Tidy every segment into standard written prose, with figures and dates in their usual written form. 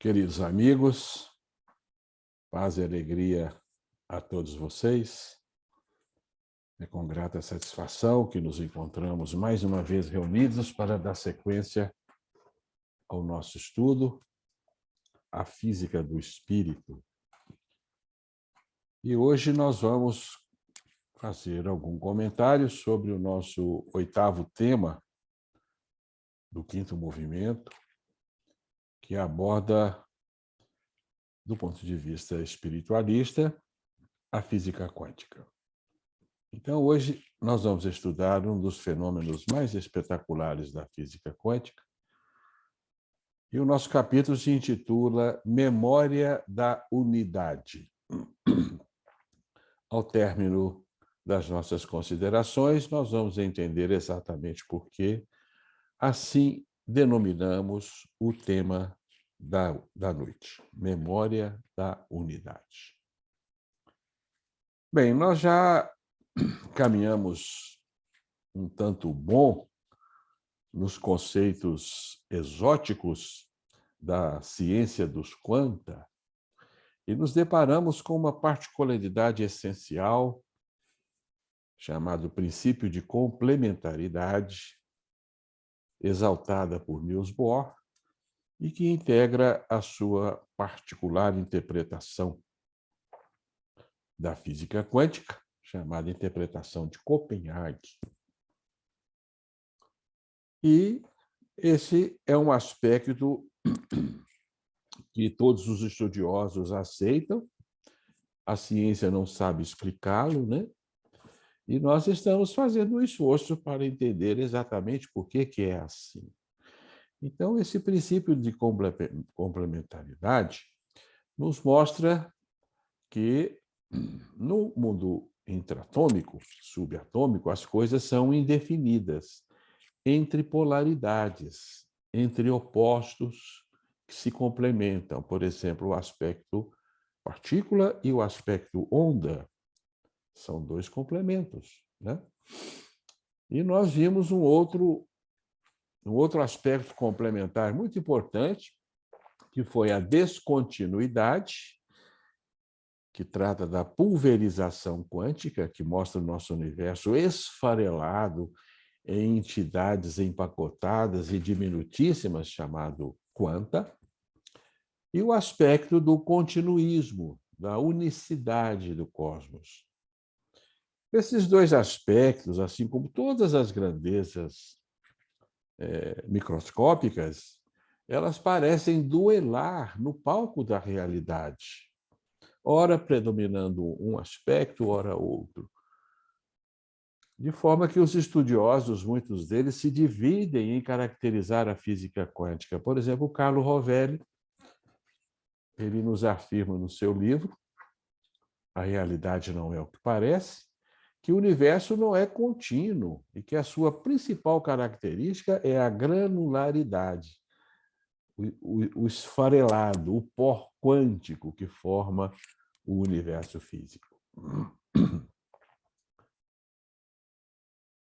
Queridos amigos, paz e alegria a todos vocês. É com grata satisfação que nos encontramos mais uma vez reunidos para dar sequência ao nosso estudo, a física do espírito. E hoje nós vamos fazer algum comentário sobre o nosso oitavo tema do quinto movimento, que aborda, do ponto de vista espiritualista, a física quântica. Então, hoje, nós vamos estudar um dos fenômenos mais espetaculares da física quântica. E o nosso capítulo se intitula Memória da Unidade. Ao término das nossas considerações, nós vamos entender exatamente por que assim denominamos o tema da noite, Memória da Unidade. Bem, nós já caminhamos um tanto bom nos conceitos exóticos da ciência dos quanta e nos deparamos com uma particularidade essencial chamado princípio de complementaridade, exaltada por Niels Bohr, e que integra a sua particular interpretação da física quântica, chamada interpretação de Copenhague. E esse é um aspecto que todos os estudiosos aceitam, a ciência não sabe explicá-lo, né? E nós estamos fazendo um esforço para entender exatamente por que é assim. Então, esse princípio de complementaridade nos mostra que no mundo intratômico, subatômico, as coisas são indefinidas entre polaridades, entre opostos que se complementam. Por exemplo, o aspecto partícula e o aspecto onda são dois complementos, né? E nós vimos um outro aspecto complementar muito importante, que foi a descontinuidade, que trata da pulverização quântica, que mostra o nosso universo esfarelado em entidades empacotadas e diminutíssimas, chamado quanta, e o aspecto do continuismo, da unicidade do cosmos. Esses dois aspectos, assim como todas as grandezas microscópicas, elas parecem duelar no palco da realidade, ora predominando um aspecto, ora outro. De forma que os estudiosos, muitos deles, se dividem em caracterizar a física quântica. Por exemplo, o Carlo Rovelli, ele nos afirma no seu livro, A Realidade Não É o que Parece, que o universo não é contínuo e que a sua principal característica é a granularidade, o esfarelado, o pó quântico que forma o universo físico.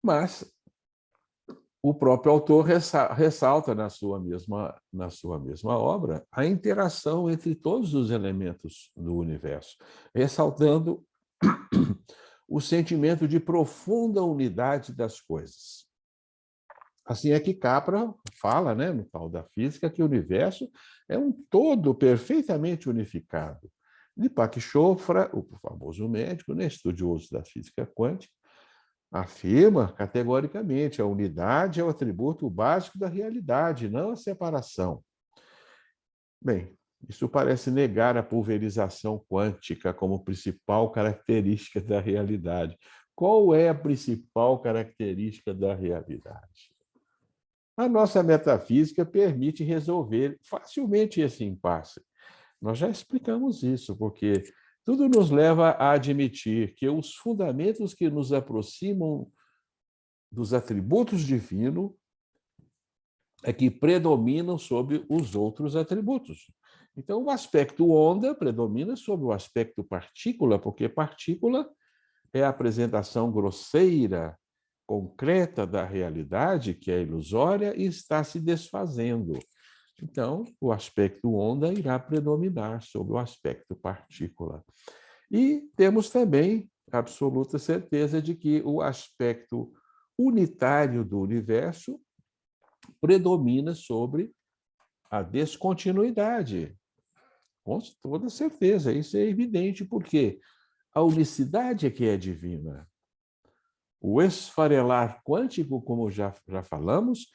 Mas o próprio autor ressalta na sua mesma obra a interação entre todos os elementos do universo, ressaltando o sentimento de profunda unidade das coisas. Assim é que Capra fala, né, no tal da física, que o universo é um todo perfeitamente unificado. Deepak Chopra, o famoso médico, né, estudioso da física quântica, afirma categoricamente a unidade é o atributo básico da realidade, não a separação. Bem, isso parece negar a pulverização quântica como principal característica da realidade. Qual é a principal característica da realidade? A nossa metafísica permite resolver facilmente esse impasse. Nós já explicamos isso, porque tudo nos leva a admitir que os fundamentos que nos aproximam dos atributos divinos é que predominam sobre os outros atributos. Então, o aspecto onda predomina sobre o aspecto partícula, porque partícula é a apresentação grosseira, concreta da realidade, que é ilusória e está se desfazendo. Então, o aspecto onda irá predominar sobre o aspecto partícula. E temos também absoluta certeza de que o aspecto unitário do universo predomina sobre a descontinuidade. Com toda certeza, isso é evidente, porque a unicidade é que é divina. O esfarelar quântico, como já falamos,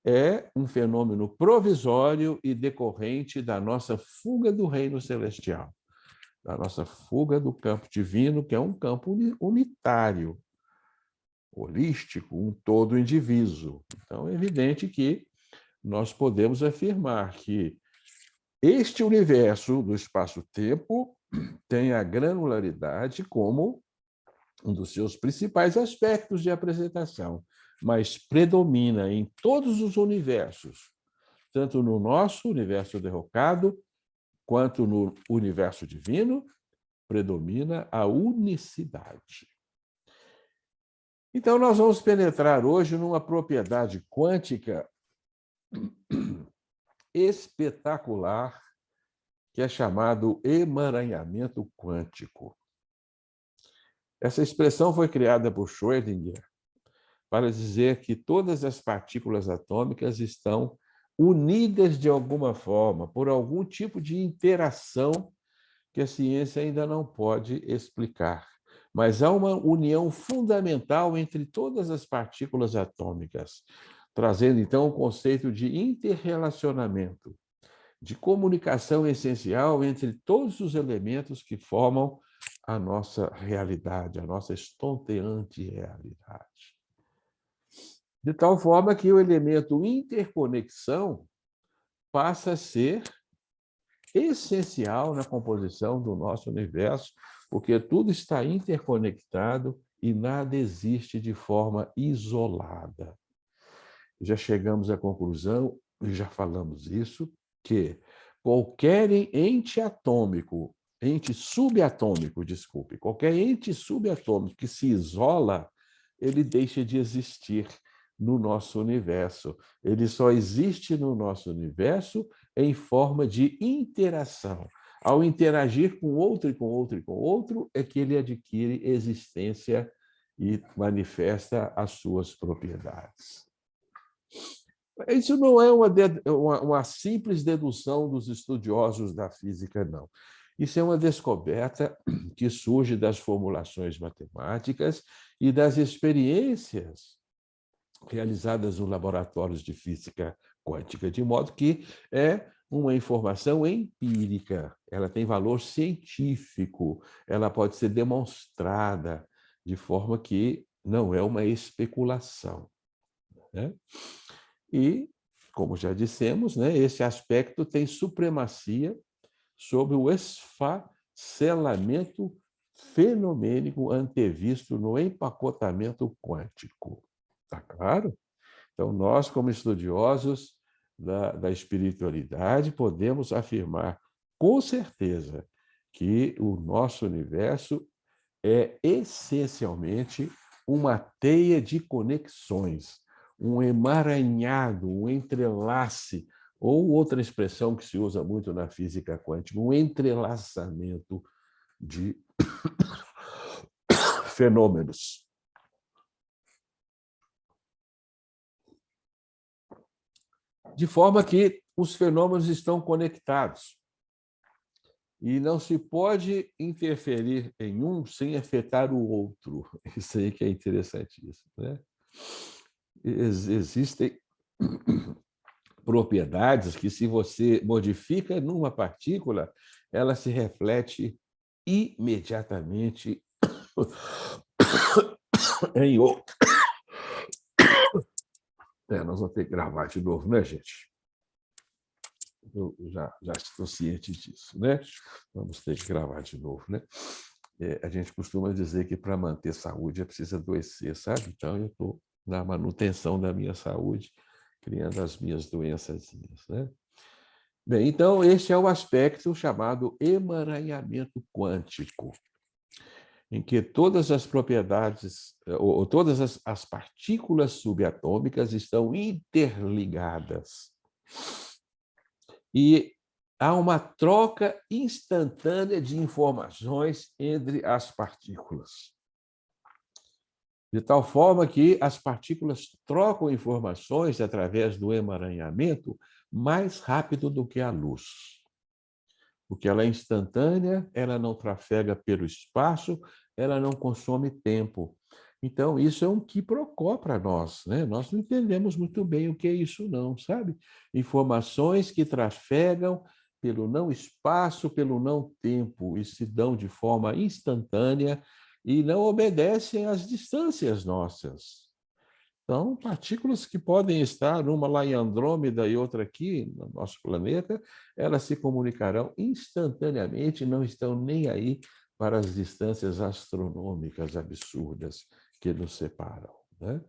é um fenômeno provisório e decorrente da nossa fuga do reino celestial, da nossa fuga do campo divino, que é um campo unitário, holístico, um todo indiviso. Então, é evidente que nós podemos afirmar que este universo do espaço-tempo tem a granularidade como um dos seus principais aspectos de apresentação, mas predomina em todos os universos, tanto no nosso universo derrocado, quanto no universo divino, predomina a unicidade. Então, nós vamos penetrar hoje numa propriedade quântica espetacular, que é chamado emaranhamento quântico. Essa expressão foi criada por Schrödinger para dizer que todas as partículas atômicas estão unidas de alguma forma, por algum tipo de interação que a ciência ainda não pode explicar. Mas há uma união fundamental entre todas as partículas atômicas, trazendo então o conceito de interrelacionamento, de comunicação essencial entre todos os elementos que formam a nossa realidade, a nossa estonteante realidade. De tal forma que o elemento interconexão passa a ser essencial na composição do nosso universo, porque tudo está interconectado e nada existe de forma isolada. Já chegamos à conclusão, e já falamos isso, que qualquer ente atômico, ente subatômico, desculpe, qualquer ente subatômico que se isola, ele deixa de existir no nosso universo. Ele só existe no nosso universo em forma de interação. Ao interagir com outro e com outro e com outro, é que ele adquire existência e manifesta as suas propriedades. Isso não é uma simples dedução dos estudiosos da física, não. Isso é uma descoberta que surge das formulações matemáticas e das experiências realizadas nos laboratórios de física quântica, de modo que é uma informação empírica, ela tem valor científico, ela pode ser demonstrada de forma que não é uma especulação, né? E, como já dissemos, né, esse aspecto tem supremacia sobre o esfacelamento fenomênico antevisto no empacotamento quântico. Está claro? Então, nós, como estudiosos da espiritualidade, podemos afirmar com certeza que o nosso universo é essencialmente uma teia de conexões, um emaranhado, um entrelace, ou outra expressão que se usa muito na física quântica, um entrelaçamento de fenômenos. De forma que os fenômenos estão conectados. E não se pode interferir em um sem afetar o outro. Isso aí que é interessantíssimo, né? Existem propriedades que, se você modifica numa partícula, ela se reflete imediatamente em outra. Nós vamos ter que gravar de novo, né, gente? Eu já estou ciente disso, né? Vamos ter que gravar de novo, né? A gente costuma dizer que para manter saúde é preciso adoecer, sabe? Então, eu estou na manutenção da minha saúde, criando as minhas doençazinhas, né? Bem, então, este é o aspecto chamado emaranhamento quântico, em que todas as propriedades, ou todas as partículas subatômicas estão interligadas. e há uma troca instantânea de informações entre as partículas. De tal forma que as partículas trocam informações através do emaranhamento mais rápido do que a luz. Porque ela é instantânea, ela não trafega pelo espaço, ela não consome tempo. Então, isso é um quiprocó para nós, né? Nós não entendemos muito bem o que é isso, não, sabe? Informações que trafegam pelo não espaço, pelo não tempo, e se dão de forma instantânea e não obedecem às distâncias nossas. Então, partículas que podem estar, uma lá em Andrômeda e outra aqui no nosso planeta, elas se comunicarão instantaneamente, não estão nem aí para as distâncias astronômicas absurdas que nos separam, né?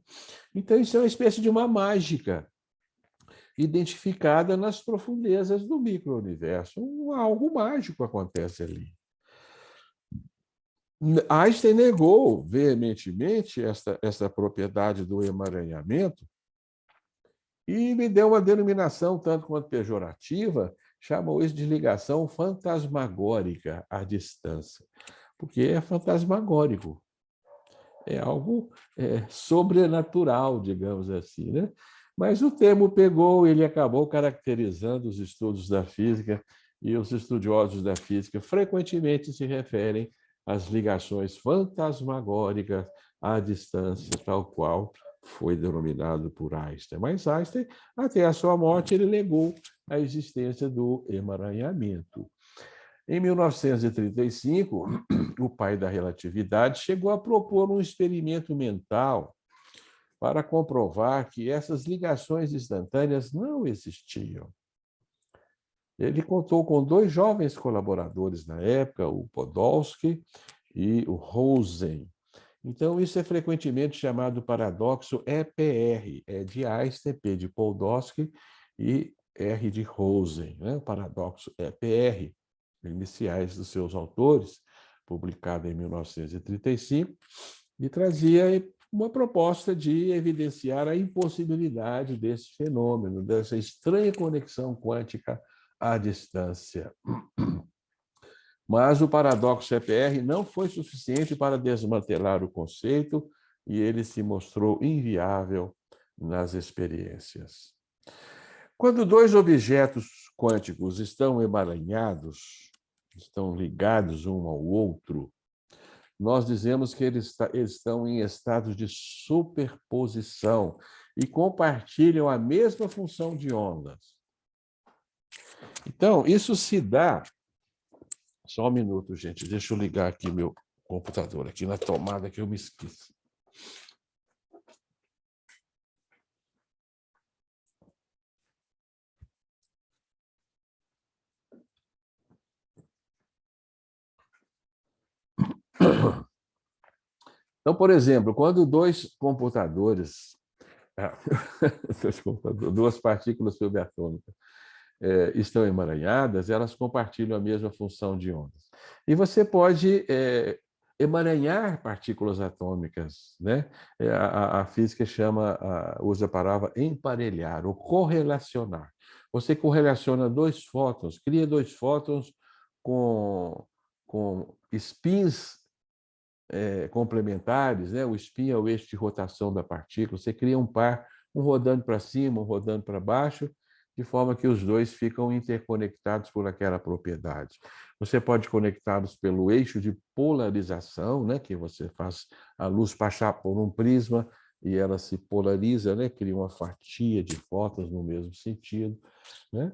Então, isso é uma espécie de uma mágica identificada nas profundezas do micro-universo. Algo mágico acontece ali. Einstein negou veementemente esta propriedade do emaranhamento e me deu uma denominação tanto quanto pejorativa, chamou isso de ligação fantasmagórica à distância, porque é fantasmagórico, é algo sobrenatural, digamos assim, né? Mas o termo pegou, ele acabou caracterizando os estudos da física, e os estudiosos da física frequentemente se referem às ligações fantasmagóricas à distância, tal qual foi denominado por Einstein. Mas Einstein, até a sua morte, ele negou a existência do emaranhamento. Em 1935, o pai da relatividade chegou a propor um experimento mental para comprovar que essas ligações instantâneas não existiam. Ele contou com dois jovens colaboradores na época, o Podolsky e o Rosen. Então, isso é frequentemente chamado paradoxo EPR, é de Einstein, P de Podolsky e R de Rosen, né? O paradoxo EPR, iniciais dos seus autores, publicado em 1935, e trazia uma proposta de evidenciar a impossibilidade desse fenômeno, dessa estranha conexão quântica à distância. Mas o paradoxo EPR não foi suficiente para desmantelar o conceito e ele se mostrou inviável nas experiências. Quando dois objetos quânticos estão emaranhados, estão ligados um ao outro, nós dizemos que eles estão em estado de superposição e compartilham a mesma função de ondas. Então, isso se dá... Só um minuto, gente. Deixa eu ligar aqui meu computador, aqui na tomada, que eu me esqueço. Então, por exemplo, quando dois computadores, duas partículas subatômicas, estão emaranhadas, elas compartilham a mesma função de ondas. E você pode emaranhar partículas atômicas, né? A física usa a palavra emparelhar ou correlacionar. Você correlaciona dois fótons, cria dois fótons com spins complementares, né? O spin é o eixo de rotação da partícula. Você cria um par, um rodando para cima, um rodando para baixo, de forma que os dois ficam interconectados por aquela propriedade. Você pode conectá-los pelo eixo de polarização, né? Que você faz a luz passar por um prisma e ela se polariza, né? Cria uma fatia de fótons no mesmo sentido, né?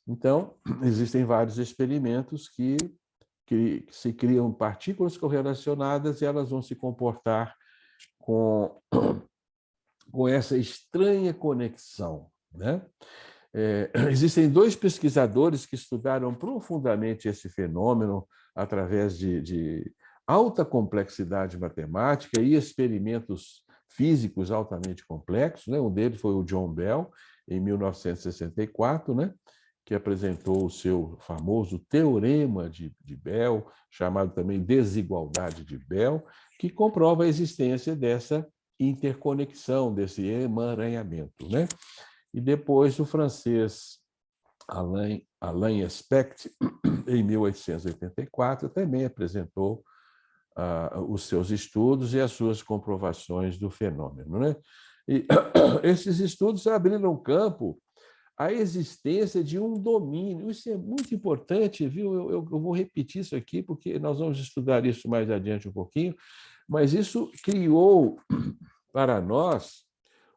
Então, existem vários experimentos que se criam partículas correlacionadas e elas vão se comportar com essa estranha conexão, né? Existem dois pesquisadores que estudaram profundamente esse fenômeno através de alta complexidade matemática e experimentos físicos altamente complexos, né? Um deles foi o John Bell, em 1964, né? Que apresentou o seu famoso teorema de Bell, chamado também desigualdade de Bell, que comprova a existência dessa interconexão, desse emaranhamento, né? E depois o francês Alain Aspect, em 1884, também apresentou os seus estudos e as suas comprovações do fenômeno, né? E esses estudos abriram campo à existência de um domínio. Isso é muito importante, viu? Eu vou repetir isso aqui, porque nós vamos estudar isso mais adiante um pouquinho, mas isso criou para nós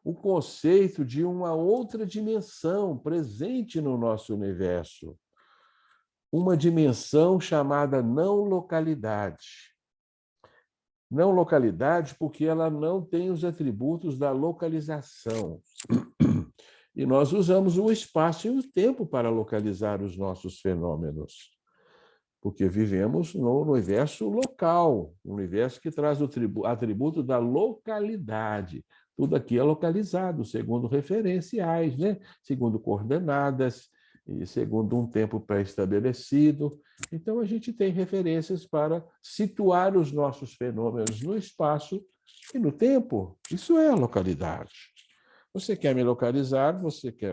o conceito de uma outra dimensão presente no nosso universo, uma dimensão chamada não localidade. Não localidade porque ela não tem os atributos da localização. E nós usamos o espaço e o tempo para localizar os nossos fenômenos, porque vivemos no universo local, um universo que traz o atributo da localidade. Tudo aqui é localizado, segundo referenciais, né? Segundo coordenadas, e segundo um tempo pré-estabelecido. Então, a gente tem referências para situar os nossos fenômenos no espaço e no tempo. Isso é a localidade. Você quer me localizar,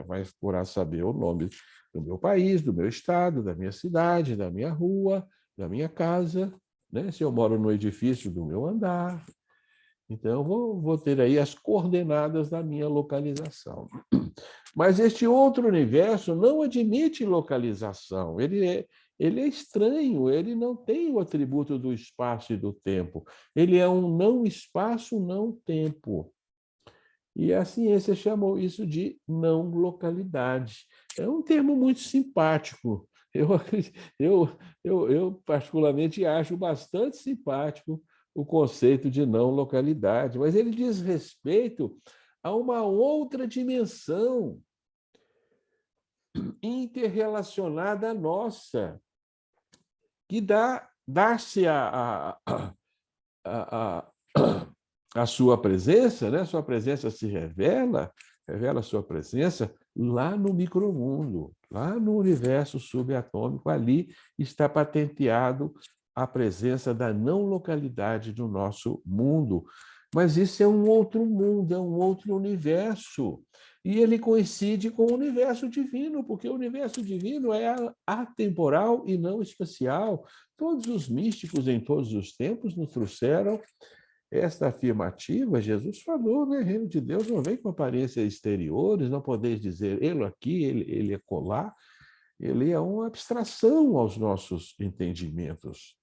vai procurar saber o nome do meu país, do meu estado, da minha cidade, da minha rua, da minha casa, né? Se eu moro no edifício do meu andar. Então, eu vou ter aí as coordenadas da minha localização. Mas este outro universo não admite localização. Ele é estranho, ele não tem o atributo do espaço e do tempo. Ele é um não espaço, não tempo. E a ciência chamou isso de não localidade. É um termo muito simpático. Eu particularmente acho bastante simpático o conceito de não localidade, mas ele diz respeito a uma outra dimensão interrelacionada à nossa, que dá-se a, a sua presença, né? Sua presença se revela a sua presença lá no micromundo, lá no universo subatômico. Ali está patenteado a presença da não localidade do nosso mundo. Mas isso é um outro mundo, é um outro universo. E ele coincide com o universo divino, porque o universo divino é atemporal e não espacial. Todos os místicos em todos os tempos nos trouxeram esta afirmativa. Jesus falou, né? O reino de Deus não vem com aparências exteriores, não podeis dizer ele aqui, ele é colar. Ele é uma abstração aos nossos entendimentos.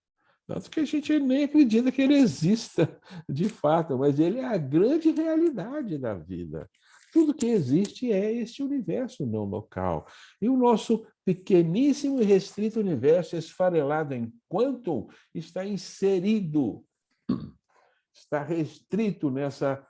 Tanto que a gente nem acredita que ele exista de fato, mas ele é a grande realidade da vida. Tudo que existe é este universo não local. E o nosso pequeníssimo e restrito universo, esfarelado em quantum, está inserido, está restrito nessa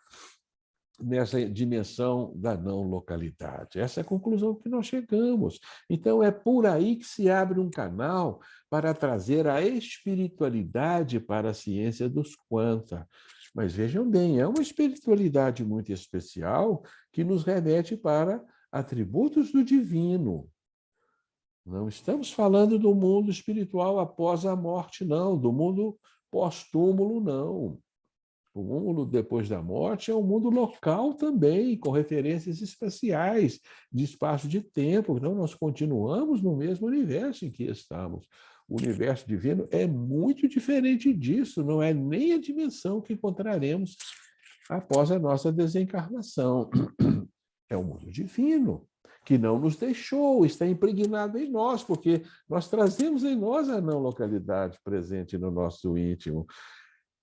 dimensão da não localidade. Essa é a conclusão que nós chegamos. Então, é por aí que se abre um canal para trazer a espiritualidade para a ciência dos quanta. Mas vejam bem, é uma espiritualidade muito especial que nos remete para atributos do divino. Não estamos falando do mundo espiritual após a morte, não, do mundo pós-túmulo, não. O mundo depois da morte é um mundo local também, com referências espaciais, de espaço de tempo. Então, nós continuamos no mesmo universo em que estamos. O universo divino é muito diferente disso, não é nem a dimensão que encontraremos após a nossa desencarnação. É o mundo divino, que não nos deixou, está impregnado em nós, porque nós trazemos em nós a não localidade presente no nosso íntimo.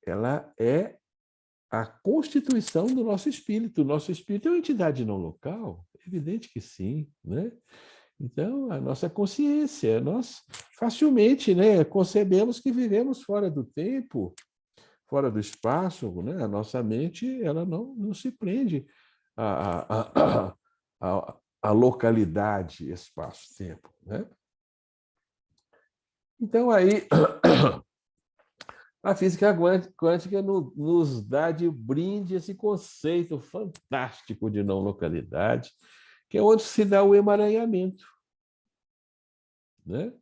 Ela é a constituição do nosso espírito. O nosso espírito é uma entidade não local? Evidente que sim, né? Então, a nossa consciência, nós facilmente, né, concebemos que vivemos fora do tempo, fora do espaço, né? A nossa mente, ela não se prende à localidade, espaço-tempo, né? Então, aí, a física quântica nos dá de brinde esse conceito fantástico de não localidade, que é onde se dá o emaranhamento, né?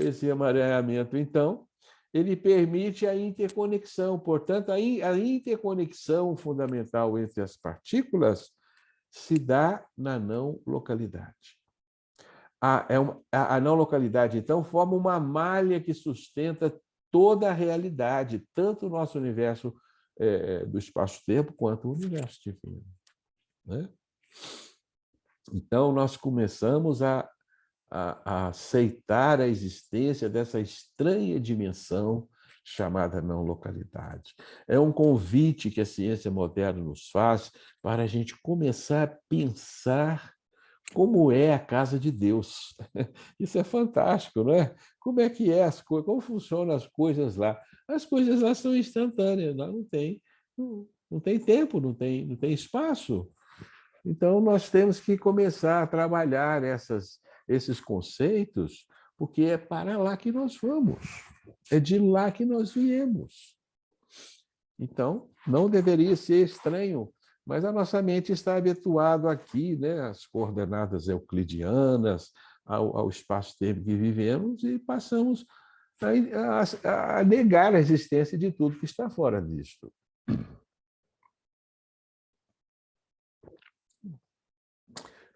Esse emaranhamento, então, ele permite a interconexão. Portanto, a interconexão fundamental entre as partículas se dá na não localidade. A não localidade, então, forma uma malha que sustenta toda a realidade, tanto o nosso universo do espaço-tempo quanto o universo divino, né? Então, nós começamos a aceitar a existência dessa estranha dimensão chamada não localidade. É um convite que a ciência moderna nos faz para a gente começar a pensar como é a casa de Deus. Isso é fantástico, não é? Como é que é as coisas, como funcionam as coisas lá? As coisas lá são instantâneas, lá não tem tempo, não tem espaço. Então, nós temos que começar a trabalhar esses conceitos, porque é para lá que nós vamos, é de lá que nós viemos. Então, não deveria ser estranho, mas a nossa mente está habituada aqui, né, às coordenadas euclidianas, ao espaço-tempo que vivemos, e passamos a negar a existência de tudo que está fora disto.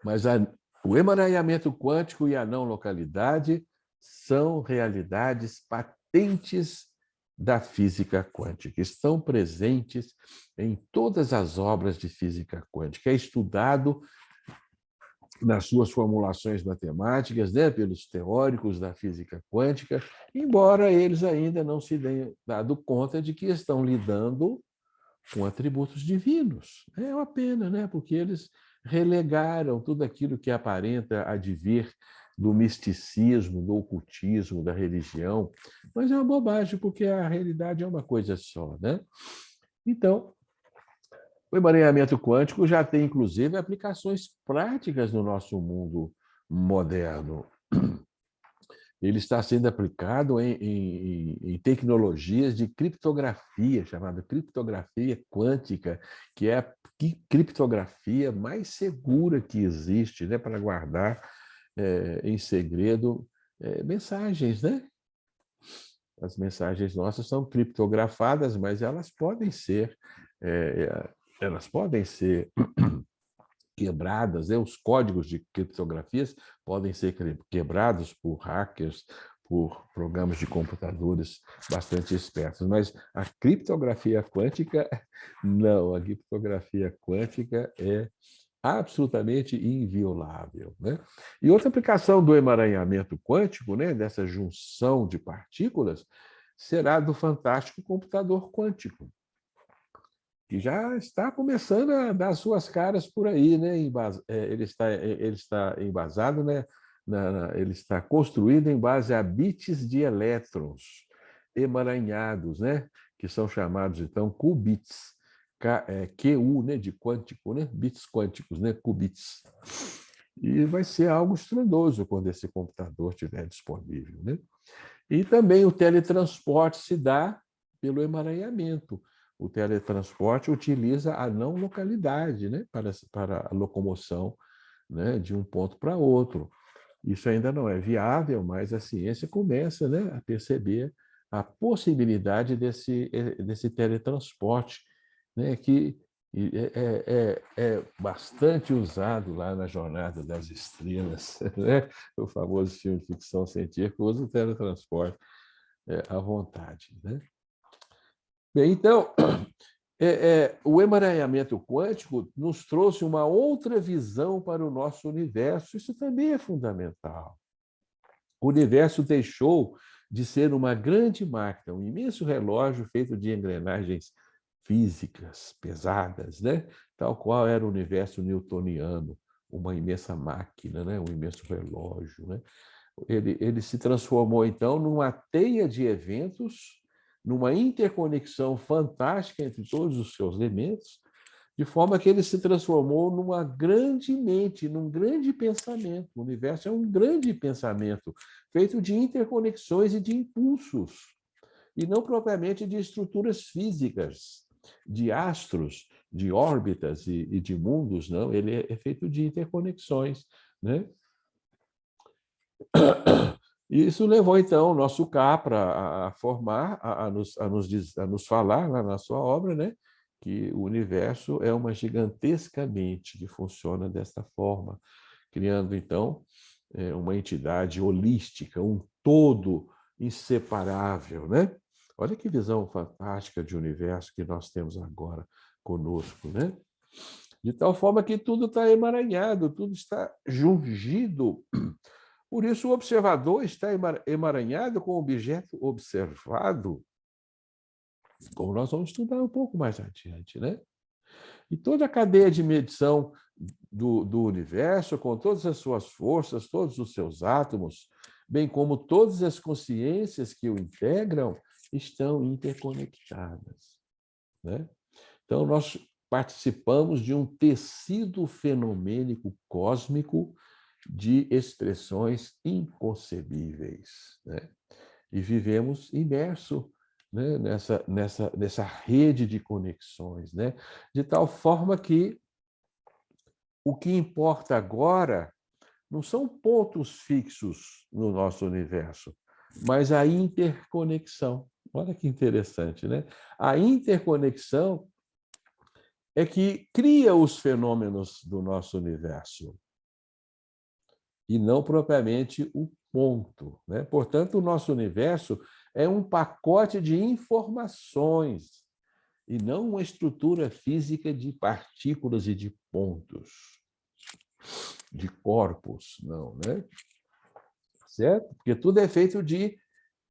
Mas o emaranhamento quântico e a não localidade são realidades patentes da física quântica, estão presentes em todas as obras de física quântica. É estudado nas suas formulações matemáticas, né, pelos teóricos da física quântica, embora eles ainda não se tenham dado conta de que estão lidando com atributos divinos. É uma pena, né? Porque eles relegaram tudo aquilo que aparenta advir do misticismo, do ocultismo, da religião, mas é uma bobagem, porque a realidade é uma coisa só, né? Então, o emaranhamento quântico já tem, inclusive, aplicações práticas no nosso mundo moderno. Ele está sendo aplicado em tecnologias de criptografia, chamada criptografia quântica, que é a criptografia mais segura que existe, né, para guardar em segredo mensagens, né? As mensagens nossas são criptografadas, mas elas podem ser quebradas, né? Os códigos de criptografias podem ser quebrados por hackers, por programas de computadores bastante espertos, mas a criptografia quântica, não, a criptografia quântica é absolutamente inviolável, né? E outra aplicação do emaranhamento quântico, né, dessa junção de partículas, será do fantástico computador quântico, que já está começando a dar suas caras por aí, né? Ele está embasado, né? Ele está construído em base a bits de elétrons emaranhados, né? Que são chamados, então, qubits, QU, né? De quântico, né? Bits quânticos, né? Qubits. E vai ser algo estrondoso quando esse computador estiver disponível, né? E também o teletransporte se dá pelo emaranhamento. O teletransporte utiliza a não localidade, né, para a locomoção, né, de um ponto para outro. Isso ainda não é viável, mas a ciência começa, né, a perceber a possibilidade desse teletransporte, né, que é bastante usado lá na Jornada das Estrelas, né? O famoso filme de ficção científica usa o teletransporte à vontade, né? Bem, então, o emaranhamento quântico nos trouxe uma outra visão para o nosso universo. Isso também é fundamental. O universo deixou de ser uma grande máquina, um imenso relógio feito de engrenagens físicas pesadas, né? Tal qual era o universo newtoniano, uma imensa máquina, né? Um imenso relógio, né? Ele se transformou, então, numa teia de eventos, numa interconexão fantástica entre todos os seus elementos, de forma que ele se transformou numa grande mente, num grande pensamento. O universo é um grande pensamento, feito de interconexões e de impulsos, e não propriamente de estruturas físicas, de astros, de órbitas e de mundos, não. Ele é feito de interconexões, né? Isso levou, então, o nosso Capra a formar, a nos falar lá na sua obra, né, que o universo é uma gigantesca mente que funciona desta forma, criando, então, uma entidade holística, um todo inseparável, né? Olha que visão fantástica de universo que nós temos agora conosco, né? De tal forma que tudo está emaranhado, tudo está jungido. Por isso, o observador está emaranhado com o objeto observado, como nós vamos estudar um pouco mais adiante, né? E toda a cadeia de medição do universo, com todas as suas forças, todos os seus átomos, bem como todas as consciências que o integram, estão interconectadas, né? Então, nós participamos de um tecido fenomênico cósmico de expressões inconcebíveis, né? E vivemos imerso, né, nessa rede de conexões, né? De tal forma que o que importa agora não são pontos fixos no nosso universo, mas a interconexão. Olha que interessante, né? A interconexão é que cria os fenômenos do nosso universo, e não propriamente o ponto, né? Portanto, o nosso universo é um pacote de informações e não uma estrutura física de partículas e de pontos, de corpos, não, né? Certo? Porque tudo é feito de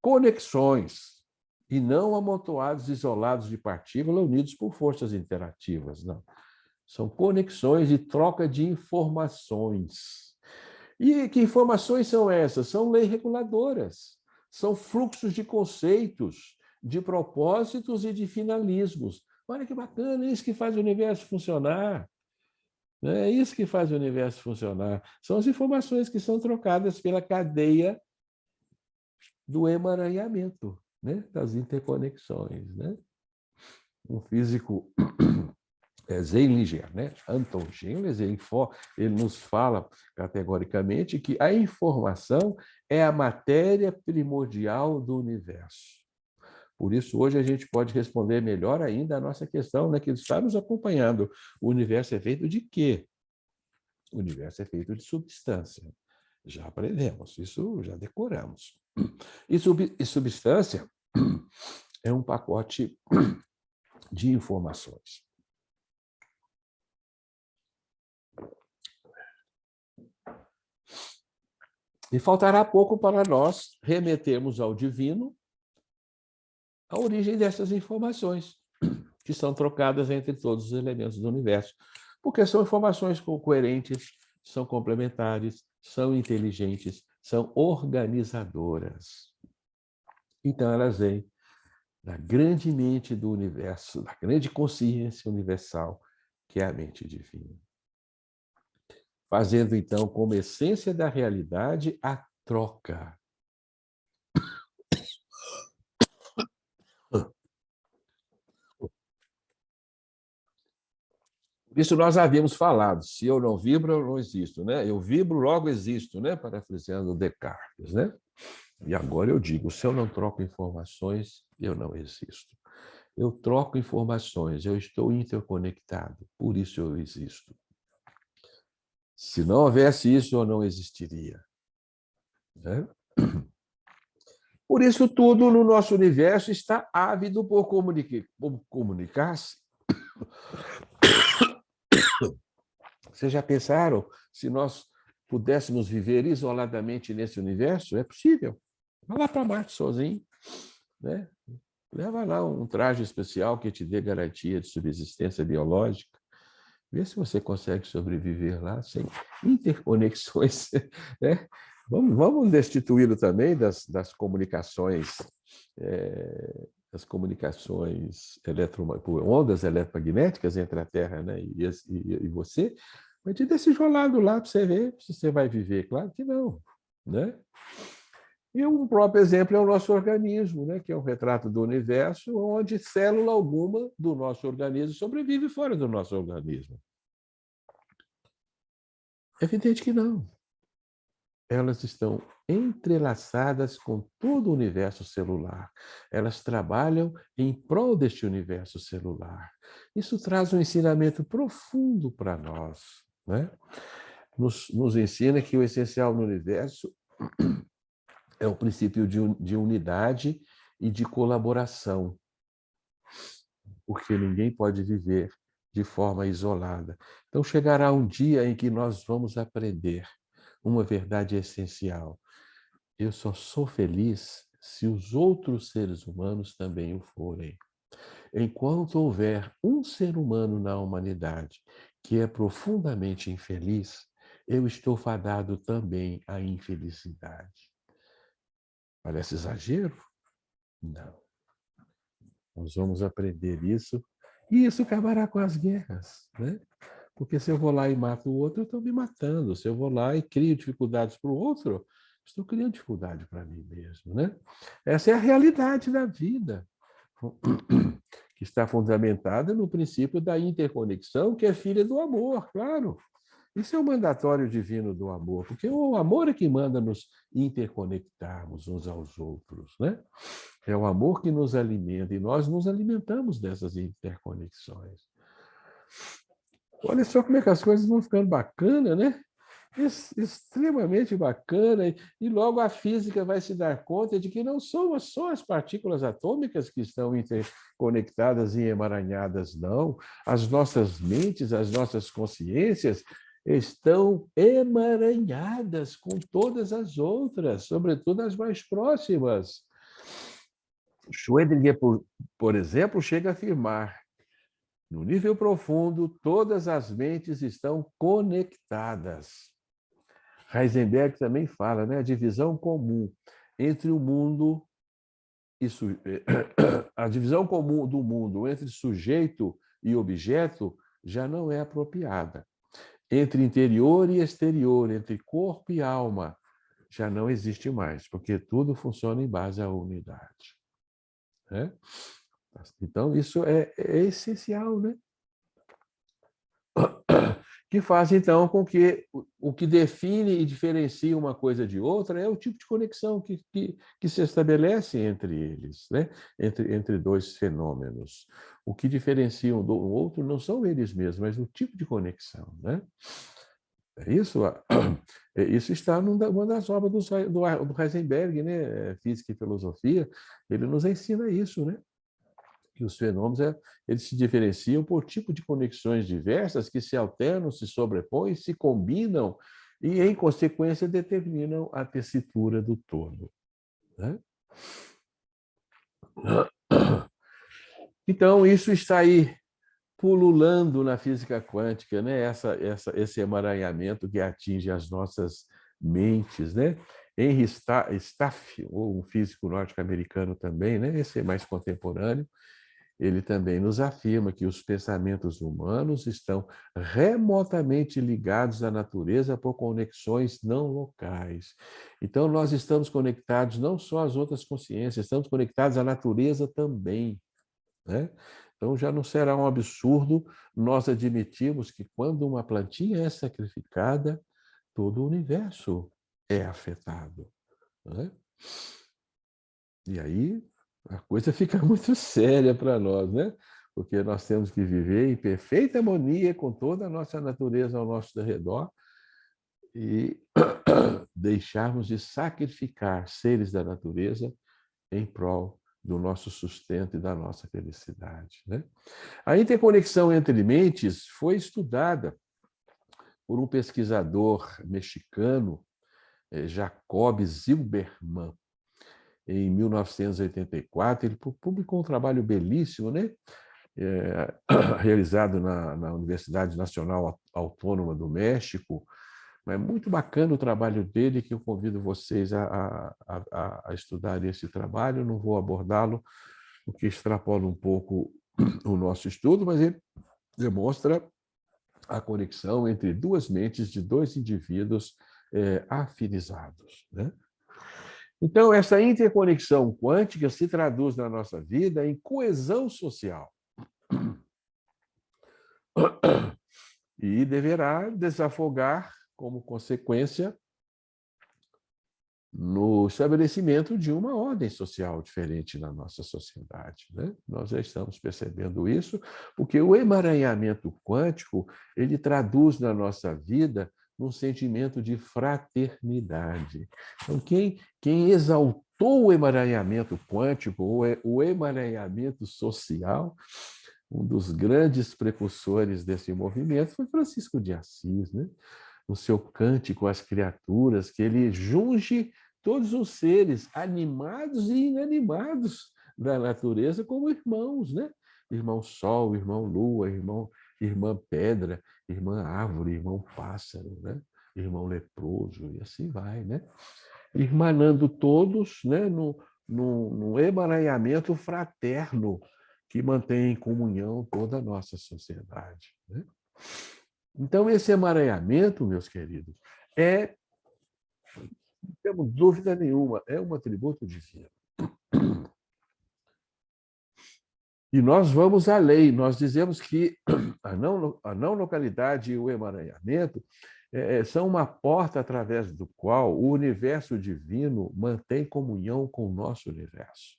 conexões e não amontoados isolados de partículas unidos por forças interativas, não. São conexões e troca de informações. E que informações são essas? São leis reguladoras, são fluxos de conceitos, de propósitos e de finalismos. Olha que bacana, é isso que faz o universo funcionar. É isso que faz o universo funcionar. São as informações que são trocadas pela cadeia do emaranhamento, né? Das interconexões, né? Um físico Zeilinger, né? Anton Zeilinger, ele nos fala categoricamente que a informação é a matéria primordial do universo. Por isso, hoje a gente pode responder melhor ainda a nossa questão, né, que está nos acompanhando. O universo é feito de quê? O universo é feito de substância. Já aprendemos, isso já decoramos. E substância é um pacote de informações. E faltará pouco para nós remetermos ao divino a origem dessas informações, que são trocadas entre todos os elementos do universo, porque são informações coerentes, são complementares, são inteligentes, são organizadoras. Então, elas vêm da grande mente do universo, da grande consciência universal, que é a mente divina. Fazendo, então, como essência da realidade, a troca. Por isso nós havíamos falado, se eu não vibro, eu não existo, né? Eu vibro, logo existo, né? Parafraseando Descartes, né? E agora eu digo, se eu não troco informações, eu não existo. Eu troco informações, eu estou interconectado, por isso eu existo. Se não houvesse isso, eu não existiria, né? Por isso, tudo no nosso universo está ávido por comunicar-se. Vocês já pensaram se nós pudéssemos viver isoladamente nesse universo? É possível. Vai lá para Marte sozinho, né? Leva lá um traje especial que te dê garantia de subsistência biológica. Vê se você consegue sobreviver lá sem interconexões, né? Vamos destituí-lo também das comunicações, das comunicações por ondas eletromagnéticas entre a Terra, né, e você, mas te dê esse isolado lá para você ver se você vai viver. Claro que não, né? E um próprio exemplo é o nosso organismo, né, que é um retrato do universo, onde célula alguma do nosso organismo sobrevive fora do nosso organismo. É evidente que não. elas estão entrelaçadas com todo o universo celular. Elas trabalham em prol deste universo celular. Isso traz um ensinamento profundo para nós, né? Nos ensina que o essencial no universo é o princípio de unidade e de colaboração, porque ninguém pode viver de forma isolada. Então, chegará um dia em que nós vamos aprender uma verdade essencial. Eu só sou feliz se os outros seres humanos também o forem. Enquanto houver um ser humano na humanidade que é profundamente infeliz, eu estou fadado também à infelicidade. Parece exagero? Não. Nós vamos aprender isso e isso acabará com as guerras, né? Porque se eu vou lá e mato o outro, eu estou me matando. Se eu vou lá e crio dificuldades para o outro, estou criando dificuldade para mim mesmo, né? Essa é a realidade da vida, que está fundamentada no princípio da interconexão, que é filha do amor, claro. Isso é o mandatório divino do amor, porque o amor é que manda nos interconectarmos uns aos outros, né? É o amor que nos alimenta e nós nos alimentamos dessas interconexões. Olha só como é que as coisas vão ficando bacana, né? Extremamente bacana, e logo a física vai se dar conta de que não são só as partículas atômicas que estão interconectadas e emaranhadas, não. As nossas mentes, as nossas consciências estão emaranhadas com todas as outras, sobretudo as mais próximas. Schrödinger, por exemplo, chega a afirmar: no nível profundo, todas as mentes estão conectadas. Heisenberg também fala, né? A divisão comum entre o mundo e a divisão comum do mundo entre sujeito e objeto já não é apropriada. Entre interior e exterior, entre corpo e alma, já não existe mais, porque tudo funciona em base à unidade, né? Então, isso é essencial, né? Que faz, então, com que o que define e diferencia uma coisa de outra é o tipo de conexão que se estabelece entre eles, né? Entre dois fenômenos. O que diferencia um do outro não são eles mesmos, mas o tipo de conexão, né? Isso, isso está numa das obras do Heisenberg, né? Física e Filosofia. Ele nos ensina isso, né? Que os fenômenos eles se diferenciam por tipo de conexões diversas que se alternam, se sobrepõem, se combinam e, em consequência, determinam a tessitura do todo, né? Então, isso está aí pululando na física quântica, né? Esse emaranhamento que atinge as nossas mentes, né? Henry Staff, um físico norte-americano também, né? Esse é mais contemporâneo, ele também nos afirma que os pensamentos humanos estão remotamente ligados à natureza por conexões não locais. Então, nós estamos conectados não só às outras consciências, estamos conectados à natureza também, né? Então, já não será um absurdo nós admitirmos que quando uma plantinha é sacrificada, todo o universo é afetado, né? E aí a coisa fica muito séria para nós, né? Porque nós temos que viver em perfeita harmonia com toda a nossa natureza ao nosso redor e deixarmos de sacrificar seres da natureza em prol do nosso sustento e da nossa felicidade, né? A interconexão entre mentes foi estudada por um pesquisador mexicano, Jacob Zilberman, em 1984. Ele publicou um trabalho belíssimo, né? Realizado na Universidade Nacional Autônoma do México. É muito bacana o trabalho dele, que eu convido vocês a estudar esse trabalho. Não vou abordá-lo, porque extrapola um pouco o nosso estudo, mas ele demonstra a conexão entre duas mentes de dois indivíduos afinizados, né? Então, essa interconexão quântica se traduz na nossa vida em coesão social e deverá desafogar, como consequência, no estabelecimento de uma ordem social diferente na nossa sociedade, né? Nós já estamos percebendo isso, porque o emaranhamento quântico, ele traduz na nossa vida um sentimento de fraternidade. Então, quem exaltou o emaranhamento quântico, o emaranhamento social, um dos grandes precursores desse movimento foi Francisco de Assis, né? No seu Cântico às Criaturas, que ele junge todos os seres, animados e inanimados da natureza, como irmãos, né? Irmão Sol, irmão Lua, irmã Pedra, irmã Árvore, irmão Pássaro, né? Irmão Leproso, e assim vai, né? Irmanando todos, né? No emaranhamento fraterno que mantém em comunhão toda a nossa sociedade, né? Então, esse emaranhamento, meus queridos, não temos dúvida nenhuma, é um atributo divino. E nós vamos além, nós dizemos que a não localidade e o emaranhamento são uma porta através do qual o universo divino mantém comunhão com o nosso universo.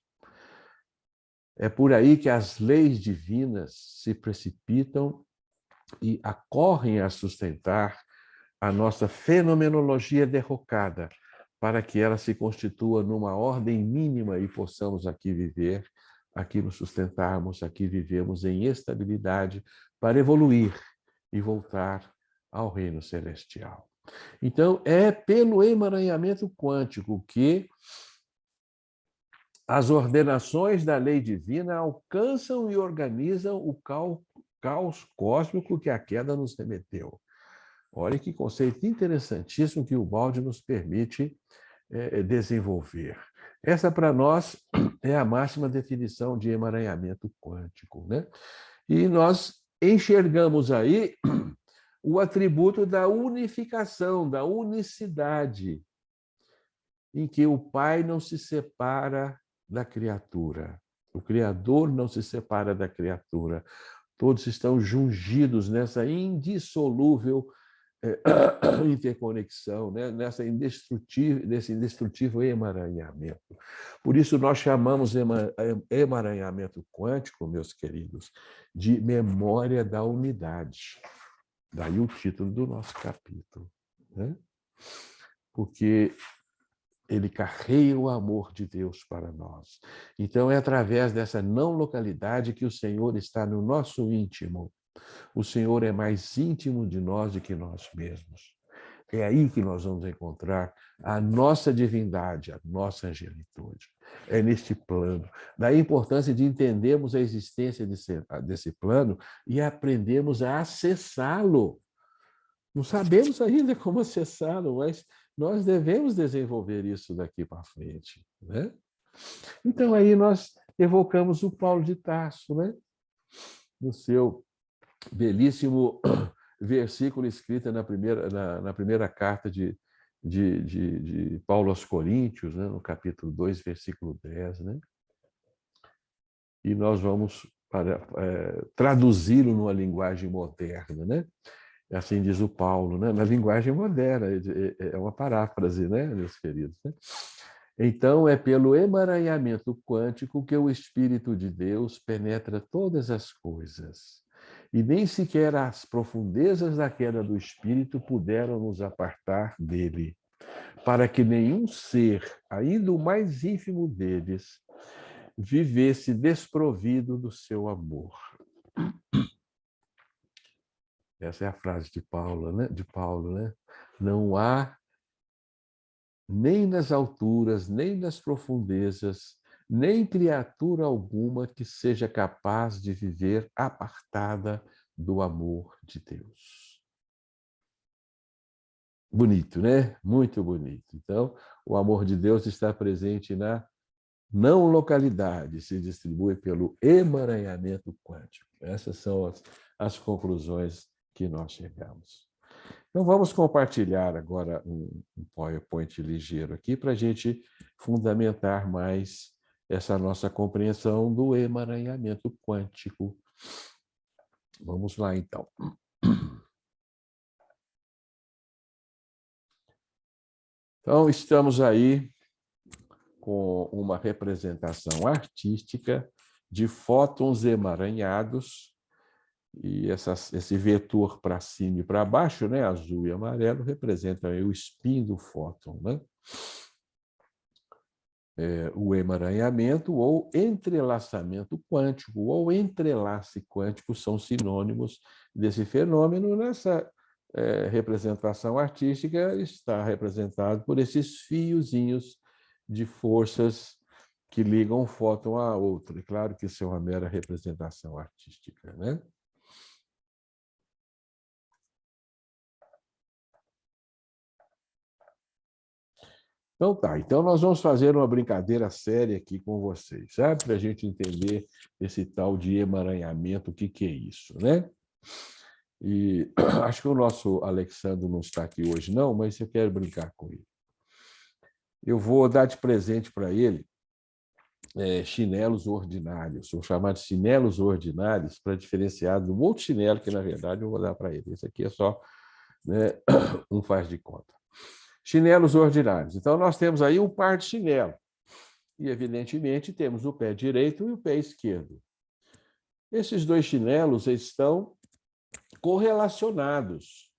É por aí que as leis divinas se precipitam e acorrem a sustentar a nossa fenomenologia derrocada, para que ela se constitua numa ordem mínima e possamos aqui viver, aqui nos sustentarmos, aqui vivemos em estabilidade para evoluir e voltar ao reino celestial. Então, é pelo emaranhamento quântico que as ordenações da lei divina alcançam e organizam o caos cósmico que a queda nos remeteu. Olha que conceito interessantíssimo que o Balde nos permite desenvolver. Essa, para nós, é a máxima definição de emaranhamento quântico, né? E nós enxergamos aí o atributo da unificação, da unicidade, em que o Pai não se separa da criatura. O Criador não se separa da criatura. Todos estão jungidos nessa indissolúvel interconexão, né? Nesse indestrutível emaranhamento. Por isso, nós chamamos emaranhamento quântico, meus queridos, de memória da unidade. Daí o título do nosso capítulo, né? Porque ele carrega o amor de Deus para nós. Então, é através dessa não localidade que o Senhor está no nosso íntimo. O Senhor é mais íntimo de nós do que nós mesmos. É aí que nós vamos encontrar a nossa divindade, a nossa angelitude. É neste plano. Daí a importância de entendermos a existência desse plano e aprendermos a acessá-lo. Não sabemos ainda como acessá-lo, mas nós devemos desenvolver isso daqui para frente, né? Então, aí nós evocamos o Paulo de Tarso, né? No seu belíssimo versículo escrito na primeira carta de Paulo aos Coríntios, né? No capítulo 2, versículo 10, né? E nós vamos traduzi-lo numa linguagem moderna, né? Assim diz o Paulo, né? Na linguagem moderna, é uma paráfrase, né, meus queridos? Né? Então, é pelo emaranhamento quântico que o Espírito de Deus penetra todas as coisas. E nem sequer as profundezas da queda do Espírito puderam nos apartar dele, para que nenhum ser, ainda o mais ínfimo deles, vivesse desprovido do seu amor. Essa é a frase de Paulo, né? Não há nem nas alturas, nem nas profundezas, nem criatura alguma que seja capaz de viver apartada do amor de Deus. Bonito, né? Muito bonito. Então, o amor de Deus está presente na não localidade, se distribui pelo emaranhamento quântico. Essas são as conclusões que nós chegamos. Então, vamos compartilhar agora um PowerPoint ligeiro aqui para a gente fundamentar mais essa nossa compreensão do emaranhamento quântico. Vamos lá, então. Então, estamos aí com uma representação artística de fótons emaranhados, e esse vetor para cima e para baixo, né, azul e amarelo, representam aí o spin do fóton, né? O emaranhamento ou entrelaçamento quântico ou entrelace quântico são sinônimos desse fenômeno. Nessa representação artística está representado por esses fiozinhos de forças que ligam um fóton a outro. É claro que isso é uma mera representação artística, né? Então tá, então nós vamos fazer uma brincadeira séria aqui com vocês, sabe? Para a gente entender esse tal de emaranhamento, o que é isso, né? E acho que o nosso Alexandre não está aqui hoje, não, mas eu quero brincar com ele. Eu vou dar de presente para ele chinelos ordinários, são chamados chinelos ordinários, para diferenciar do outro chinelo, que na verdade eu vou dar para ele. Esse aqui é só, né, um faz de conta. Chinelos ordinários. Então, nós temos aí um par de chinelo. E, evidentemente, temos o pé direito e o pé esquerdo. Esses dois chinelos estão correlacionados.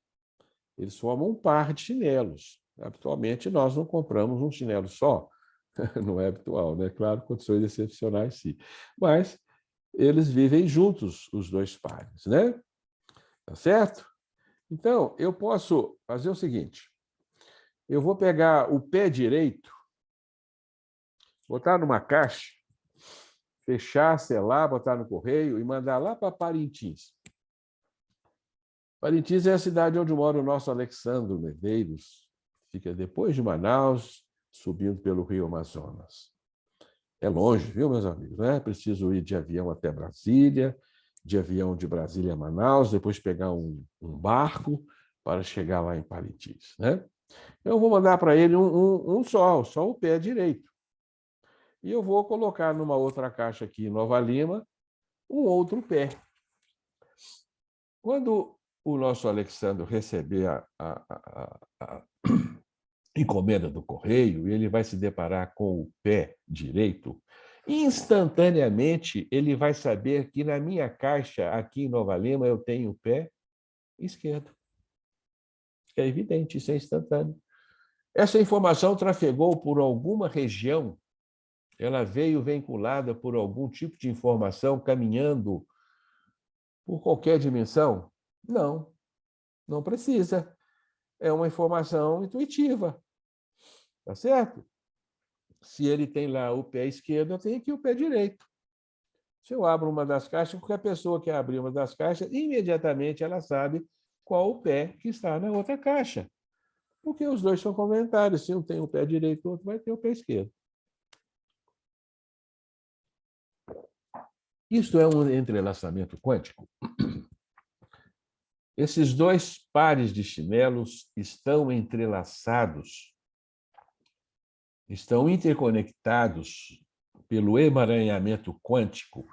Eles formam um par de chinelos. Habitualmente, nós não compramos um chinelo só. Não é habitual, né? Claro, condições excepcionais, sim. Mas eles vivem juntos, os dois pares, né? Tá certo? Então, eu posso fazer o seguinte. Eu vou pegar o pé direito, botar numa caixa, fechar, selar, botar no correio e mandar lá para Parintins. Parintins é a cidade onde mora o nosso Alexandre Medeiros. Fica depois de Manaus, subindo pelo Rio Amazonas. É longe, viu, meus amigos? Né? Preciso ir de avião até Brasília, de avião de Brasília a Manaus, depois pegar um barco para chegar lá em Parintins. Né? Eu vou mandar para ele só o pé direito. E eu vou colocar numa outra caixa aqui em Nova Lima um outro pé. Quando o nosso Alexandre receber a encomenda do correio, ele vai se deparar com o pé direito, instantaneamente ele vai saber que na minha caixa aqui em Nova Lima eu tenho o pé esquerdo. É evidente, isso é instantâneo. Essa informação trafegou por alguma região, ela veio vinculada por algum tipo de informação caminhando por qualquer dimensão? Não, não precisa. É uma informação intuitiva, tá certo? Se ele tem lá o pé esquerdo, eu tenho aqui o pé direito. Se eu abro uma das caixas, qualquer pessoa que abrir uma das caixas, imediatamente ela sabe qual o pé que está na outra caixa. Porque os dois são complementares. Se um tem o pé direito, o outro vai ter o pé esquerdo. Isso é um entrelaçamento quântico. Esses dois pares de chinelos estão entrelaçados, estão interconectados pelo emaranhamento quântico?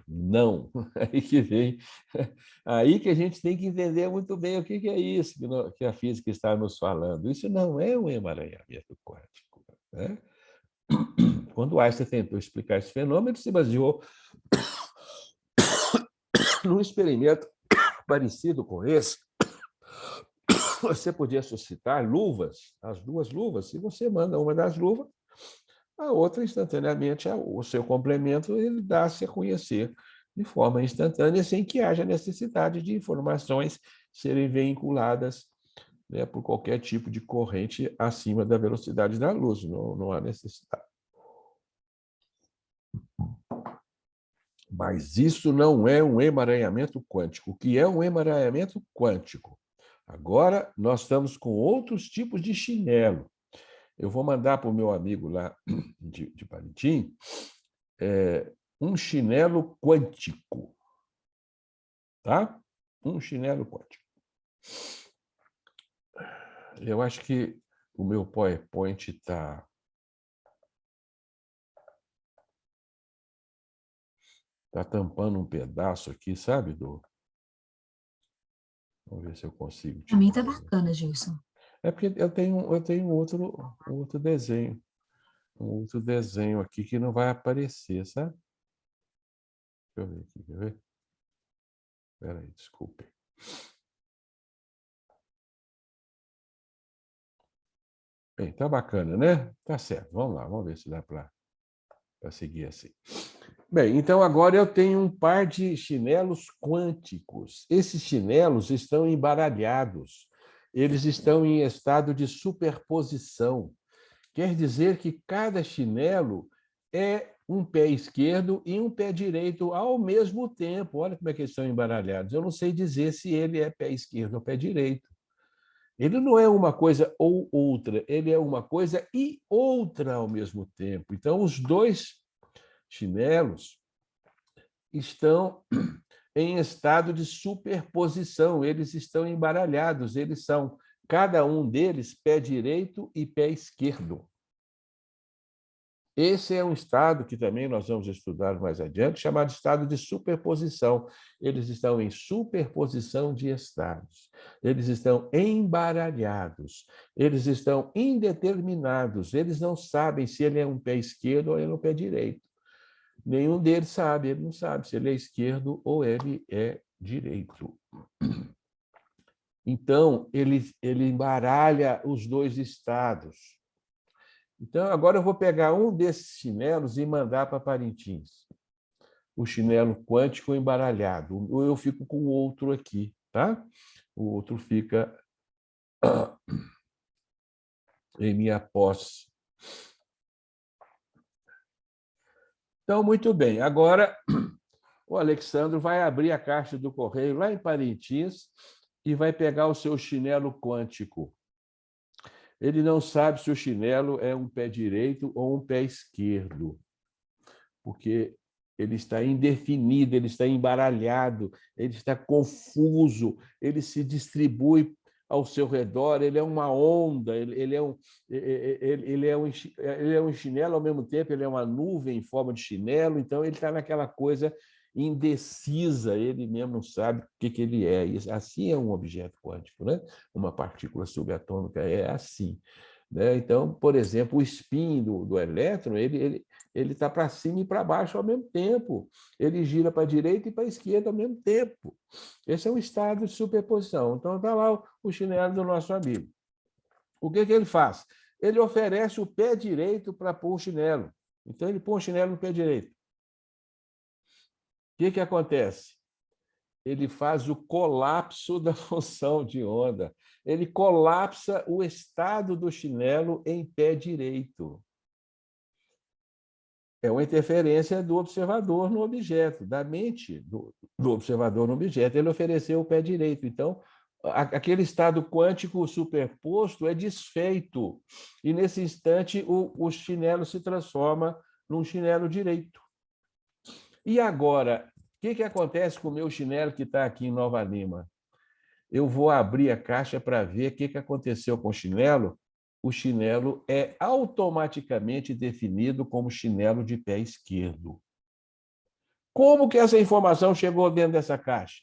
Não. Aí que vem. Aí que a gente tem que entender muito bem o que é isso que a física está nos falando. Isso não é um emaranhamento quântico. Né? Quando Einstein tentou explicar esse fenômeno, ele se baseou num experimento parecido com esse. Você podia suscitar luvas, as duas luvas. Se você manda uma das luvas, a outra instantaneamente, o seu complemento, ele dá-se a conhecer de forma instantânea, sem que haja necessidade de informações serem vinculadas, né, por qualquer tipo de corrente acima da velocidade da luz. Não há necessidade. Mas isso não é um emaranhamento quântico. O que é um emaranhamento quântico? Agora, nós estamos com outros tipos de chinelo. Eu vou mandar para o meu amigo lá de Parintins um chinelo quântico. Tá? Um chinelo quântico. Eu acho que o meu PowerPoint está tampando um pedaço aqui, sabe, Vamos ver se eu consigo Para mim tá tirar. bacana, Gilson. É porque eu tenho outro desenho. Um outro desenho aqui que não vai aparecer, sabe? Deixa eu ver aqui, quer ver? Espera aí, desculpe. Bem, tá bacana, né? Tá certo, vamos lá, vamos ver se dá para seguir assim. Bem, então agora eu tenho um par de chinelos quânticos. Esses chinelos estão embaralhados, eles estão em estado de superposição. Quer dizer que cada chinelo é um pé esquerdo e um pé direito ao mesmo tempo. Olha como é que eles estão embaralhados. Eu não sei dizer se ele é pé esquerdo ou pé direito. Ele não é uma coisa ou outra, ele é uma coisa e outra ao mesmo tempo. Então, os dois chinelos estão em estado de superposição, eles estão embaralhados, eles são, cada um deles, pé direito e pé esquerdo. Esse é um estado que também nós vamos estudar mais adiante, chamado estado de superposição. Eles estão em superposição de estados. Eles estão embaralhados. Eles estão indeterminados. Eles não sabem se ele é um pé esquerdo ou ele é um pé direito. Nenhum deles sabe, ele não sabe se ele é esquerdo ou ele é direito. Então, ele embaralha os dois estados. Então, agora eu vou pegar um desses chinelos e mandar para Parintins. O chinelo quântico embaralhado. Eu fico com o outro aqui, tá? O outro fica em minha posse. Então, muito bem. Agora, o Alexandre vai abrir a caixa do correio lá em Parintins e vai pegar o seu chinelo quântico. Ele não sabe se o chinelo é um pé direito ou um pé esquerdo, porque ele está indefinido, ele está embaralhado, ele está confuso, ele se distribui ao seu redor, ele é uma onda, ele é um chinelo ao mesmo tempo, ele é uma nuvem em forma de chinelo, então ele está naquela coisa indecisa, ele mesmo não sabe o que ele é. Assim é um objeto quântico, né? Uma partícula subatômica é assim. Né? Então, por exemplo, o spin do elétron, ele está para cima e para baixo ao mesmo tempo. Ele gira para a direita e para a esquerda ao mesmo tempo. Esse é um estado de superposição. Então, está lá o chinelo do nosso amigo. O que ele faz? Ele oferece o pé direito para pôr o chinelo. Então, ele põe o chinelo no pé direito. O que acontece? Ele faz o colapso da função de onda. Ele colapsa o estado do chinelo em pé direito. É uma interferência do observador no objeto, da mente do observador no objeto. Ele ofereceu o pé direito. Então, aquele estado quântico superposto é desfeito. E, nesse instante, o chinelo se transforma num chinelo direito. E agora, o que acontece com o meu chinelo que está aqui em Nova Lima? Eu vou abrir a caixa para ver o que aconteceu com o chinelo. O chinelo é automaticamente definido como chinelo de pé esquerdo. Como que essa informação chegou dentro dessa caixa?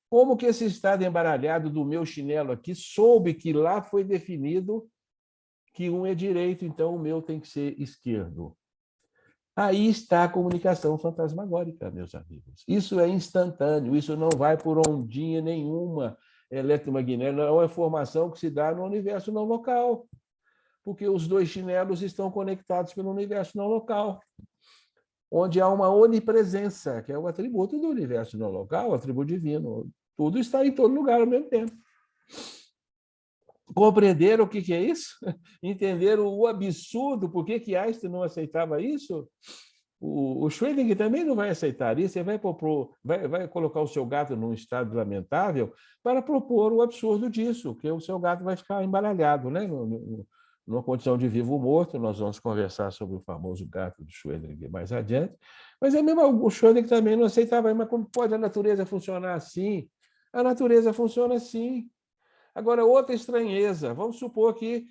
Como que esse estado embaralhado do meu chinelo aqui soube que lá foi definido que um é direito, então o meu tem que ser esquerdo? Aí está a comunicação fantasmagórica, meus amigos. Isso é instantâneo, isso não vai por ondinha nenhuma eletromagnética, é uma informação que se dá no universo não local, porque os dois chinelos estão conectados pelo universo não local, onde há uma onipresença, que é o atributo do universo não local, o atributo divino. Tudo está em todo lugar ao mesmo tempo. Compreenderam o que é isso? Entenderam o absurdo, por que Einstein não aceitava isso? O Schrödinger também não vai aceitar isso, ele vai colocar o seu gato num estado lamentável para propor o absurdo disso, que o seu gato vai ficar embaralhado, né? Numa condição de vivo ou morto. Nós vamos conversar sobre o famoso gato do Schrödinger mais adiante, mas é mesmo o Schrödinger também não aceitava, mas como pode a natureza funcionar assim? A natureza funciona assim. Agora, outra estranheza, vamos supor que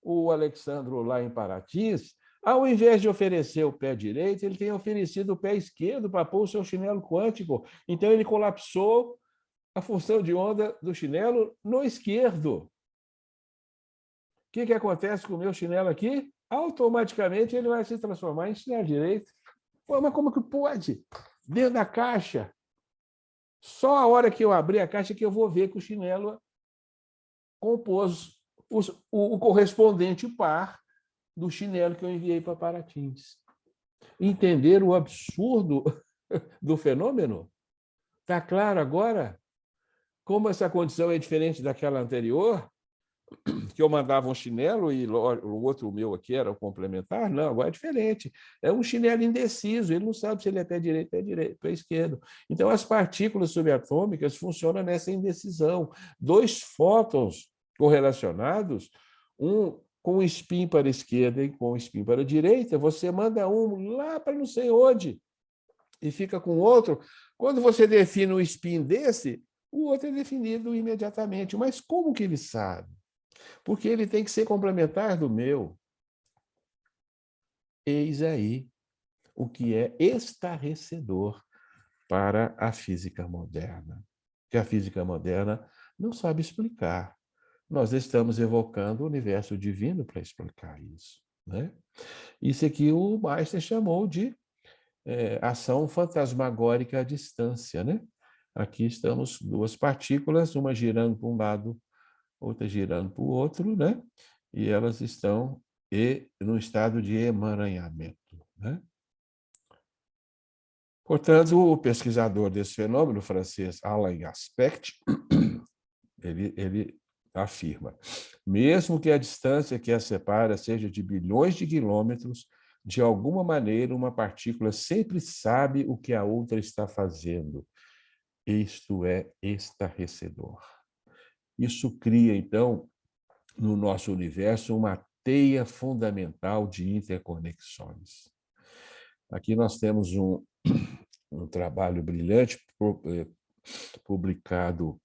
o Alexandro, lá em Paraty, ao invés de oferecer o pé direito, ele tem oferecido o pé esquerdo para pôr o seu chinelo quântico. Então, ele colapsou a função de onda do chinelo no esquerdo. O que acontece com o meu chinelo aqui? Automaticamente ele vai se transformar em chinelo direito. Pô, mas como que pode? Dentro da caixa. Só a hora que eu abrir a caixa que eu vou ver que o chinelo compôs o correspondente par do chinelo que eu enviei para Paratins. Entender o absurdo do fenômeno? Está claro agora como essa condição é diferente daquela anterior? Que eu mandava um chinelo e o outro meu aqui era o complementar? Não, agora é diferente. É um chinelo indeciso, ele não sabe se ele é pé direito, pé esquerdo. Então, as partículas subatômicas funcionam nessa indecisão. Dois fótons correlacionados, um com o spin para a esquerda e com o spin para a direita, você manda um lá para não sei onde e fica com o outro. Quando você define o spin desse, o outro é definido imediatamente. Mas como que ele sabe? Porque ele tem que ser complementar do meu. Eis aí o que é estarrecedor para a física moderna. Que a física moderna não sabe explicar. Nós estamos evocando o universo divino para explicar isso, né? Isso aqui o Einstein chamou de ação fantasmagórica à distância, né? Aqui estamos duas partículas, uma girando para um lado, outra girando para o outro, né? E elas estão no estado de emaranhamento, né? Portanto, o pesquisador desse fenômeno, francês Alain Aspect, ele afirma: mesmo que a distância que a separa seja de bilhões de quilômetros, de alguma maneira uma partícula sempre sabe o que a outra está fazendo. Isto é estarrecedor. Isso cria, então, no nosso universo, uma teia fundamental de interconexões. Aqui nós temos um trabalho brilhante publicado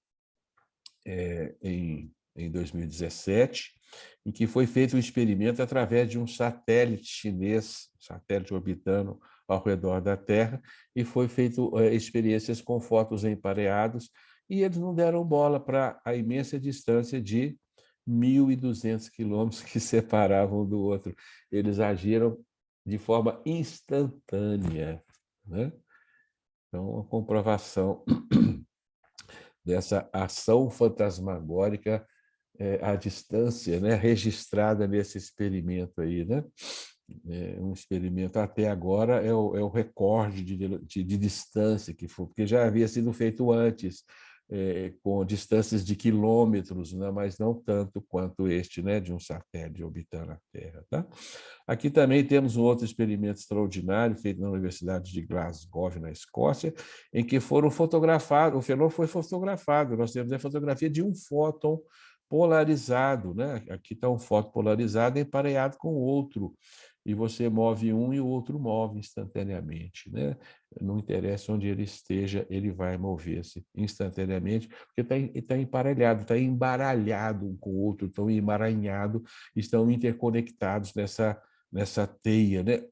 em 2017, em que foi feito um experimento através de um satélite chinês, satélite orbitando ao redor da Terra, e foi feito experiências com fótons empareados, e eles não deram bola para a imensa distância de 1.200 quilômetros que separavam um do outro. Eles agiram de forma instantânea, né? Então, a comprovação dessa ação fantasmagórica à distância, né, registrada nesse experimento aí, né? Um experimento até agora é o recorde de distância que foi, porque já havia sido feito antes, com distâncias de quilômetros, né, mas não tanto quanto este, né, de um satélite orbitando a Terra. Tá? Aqui também temos um outro experimento extraordinário feito na Universidade de Glasgow, na Escócia, em que foram fotografados, o fenômeno foi fotografado, nós temos a fotografia de um fóton polarizado, né? Aqui está um fóton polarizado empareado com o outro, e você move um e o outro move instantaneamente, né? Não interessa onde ele esteja, ele vai mover-se instantaneamente, porque está emparelhado, está embaralhado um com o outro, estão emaranhados, estão interconectados nessa teia, né?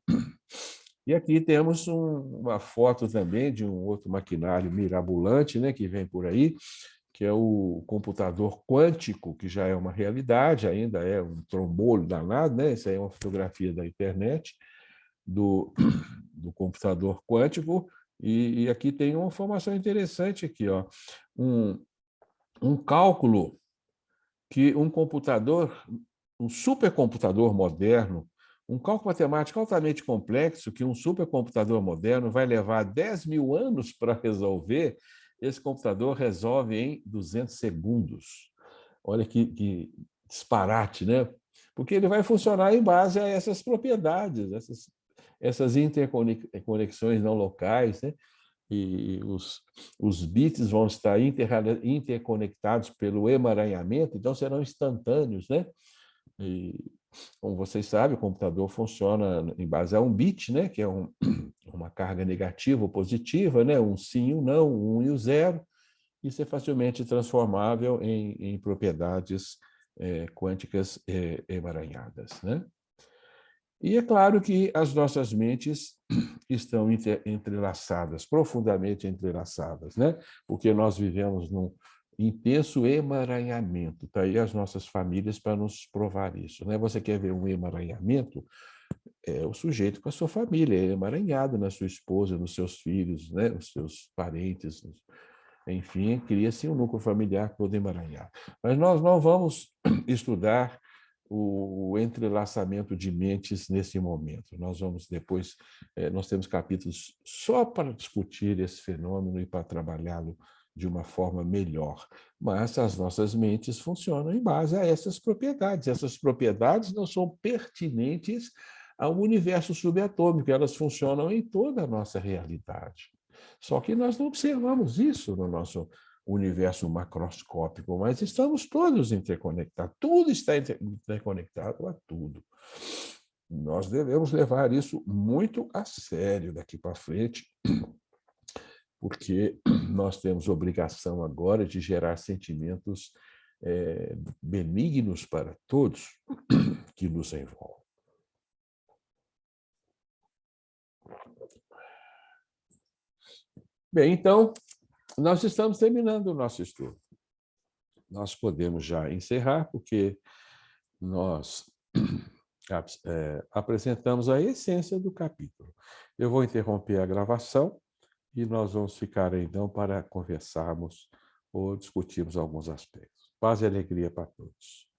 E aqui temos uma foto também de um outro maquinário mirabolante, né, que vem por aí, que é o computador quântico, que já é uma realidade, ainda é um trombolho danado, né? Isso aí é uma fotografia da internet, do computador quântico, e aqui tem uma informação interessante aqui, ó, um cálculo que um supercomputador moderno, um cálculo matemático altamente complexo que um supercomputador moderno vai levar 10.000 anos para resolver, esse computador resolve em 200 segundos. Olha que disparate, né? Porque ele vai funcionar em base a essas propriedades, essas interconexões não locais, né? E os bits vão estar interconectados pelo emaranhamento, então serão instantâneos, né? E, como vocês sabem, o computador funciona em base a um bit, né? Que é uma carga negativa ou positiva, né? Um sim, um não, um 1 e o 0. Isso é facilmente transformável em propriedades quânticas emaranhadas, né? E é claro que as nossas mentes estão entrelaçadas, profundamente entrelaçadas, né? Porque nós vivemos num intenso emaranhamento. Está aí as nossas famílias para nos provar isso, né? Você quer ver um emaranhamento? É o sujeito com a sua família, é emaranhado na sua esposa, nos seus filhos, né? Nos seus parentes, enfim, cria-se um núcleo familiar todo emaranhado. Mas nós não vamos estudar o entrelaçamento de mentes nesse momento. Nós vamos depois, nós temos capítulos só para discutir esse fenômeno e para trabalhá-lo de uma forma melhor. Mas as nossas mentes funcionam em base a essas propriedades. Essas propriedades não são pertinentes ao universo subatômico, elas funcionam em toda a nossa realidade. Só que nós não observamos isso no nosso universo macroscópico, mas estamos todos interconectados, tudo está interconectado a tudo. Nós devemos levar isso muito a sério daqui para frente, porque nós temos obrigação agora de gerar sentimentos benignos para todos que nos envolvem. Bem, então, nós estamos terminando o nosso estudo. Nós podemos já encerrar, porque nós apresentamos a essência do capítulo. Eu vou interromper a gravação e nós vamos ficar, então, para conversarmos ou discutirmos alguns aspectos. Paz e alegria para todos.